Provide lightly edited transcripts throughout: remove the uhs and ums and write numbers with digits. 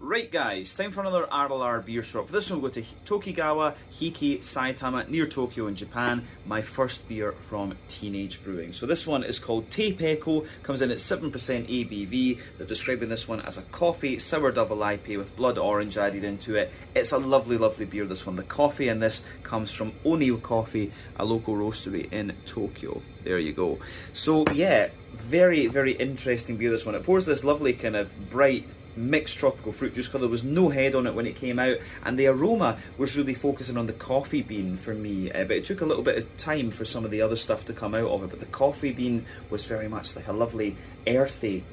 Right guys, time for another RLR beer shop. For this one we'll go to Tokigawa, Hiki, Saitama, near Tokyo in Japan. My first beer from Teenage Brewing. So this one is called Tape Echo, comes in at 7% ABV. They're describing this one as a coffee sour double IPA with blood orange added into it. It's a lovely, lovely beer, this one. The coffee in this comes from Oni Coffee, a local roastery in Tokyo. There you go. So yeah, very, very interesting beer, this one. It pours this lovely kind of bright mixed tropical fruit juice colour. There was no head on it when it came out, and the aroma was really focusing on the coffee bean for me, but it took a little bit of time for some of the other stuff to come out of it. But the coffee bean was very much like a lovely earthy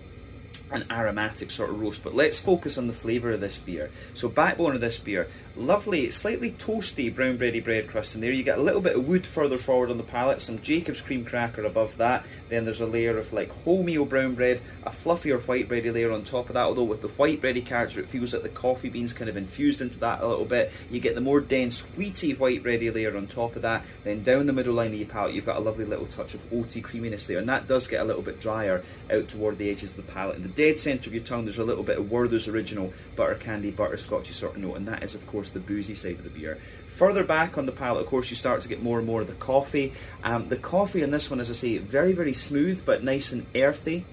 and aromatic sort of roast. But let's focus on the flavour of this beer. So backbone of this beer, lovely, slightly toasty brown bready bread crust in there. You get a little bit of wood further forward on the palate, some Jacob's cream cracker above that. Then there's a layer of like wholemeal brown bread, a fluffier white bready layer on top of that, although with the white bready character it feels like the coffee beans kind of infused into that a little bit. You get the more dense wheaty white bready layer on top of that. Then down the middle line of your palate you've got a lovely little touch of oaty creaminess there, and that does get a little bit drier out toward the edges of the palate. In the dead centre of your tongue there's a little bit of Werther's original butter candy, butterscotchy sort of note, and that is of course the boozy side of the beer. Further back on the palate, of course, you start to get more and more of the coffee. The coffee in this one, as I say, very, very smooth but nice and earthy,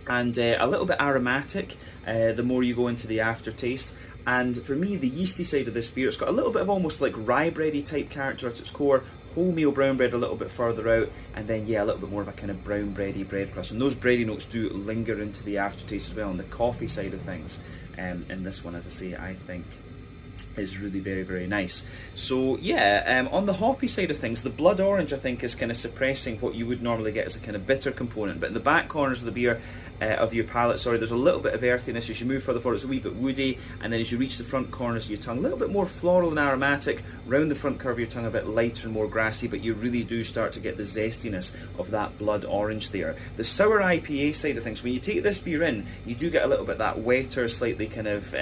and a little bit aromatic the more you go into the aftertaste. And for me, the yeasty side of this beer, it's got a little bit of almost like rye bready type character at its core, wholemeal brown bread a little bit further out, and then yeah, a little bit more of a kind of brown bready bread crust. And those bready notes do linger into the aftertaste as well on the coffee side of things. And this one, as I say, I think is really very, very nice. So yeah, on the hoppy side of things, the blood orange I think is kind of suppressing what you would normally get as a kind of bitter component. But in the back corners of the beer, of your palate, sorry, there's a little bit of earthiness. As you move further forward, it's a wee bit woody, and then as you reach the front corners of your tongue, a little bit more floral and aromatic. Round the front curve of your tongue, a bit lighter and more grassy, but you really do start to get the zestiness of that blood orange there. The sour IPA side of things, when you take this beer in, you do get a little bit that wetter, slightly kind of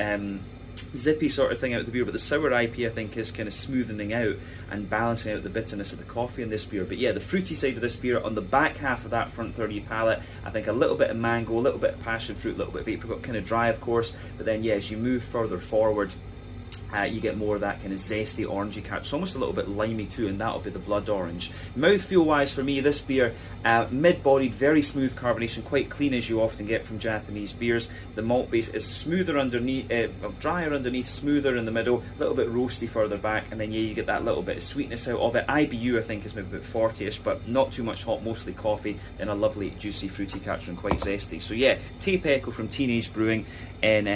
zippy sort of thing out of the beer, but the sour IPA I think is kind of smoothing out and balancing out the bitterness of the coffee in this beer. But yeah, the fruity side of this beer, on the back half of that front third of your palate, I think a little bit of mango, a little bit of passion fruit, a little bit of apricot, kind of dry of course, but then yeah, as you move further forward, you get more of that kind of zesty orangey character. It's almost a little bit limey too, and that'll be the blood orange. Mouthfeel wise for me, this beer, mid-bodied, very smooth carbonation, quite clean as you often get from Japanese beers. The malt base is smoother underneath, drier underneath, smoother in the middle, a little bit roasty further back, and then yeah, you get that little bit of sweetness out of it. IBU I think is maybe about 40ish, but not too much hop, mostly coffee, then a lovely juicy fruity character and quite zesty. So yeah, Tape Echo from Teenage Brewing in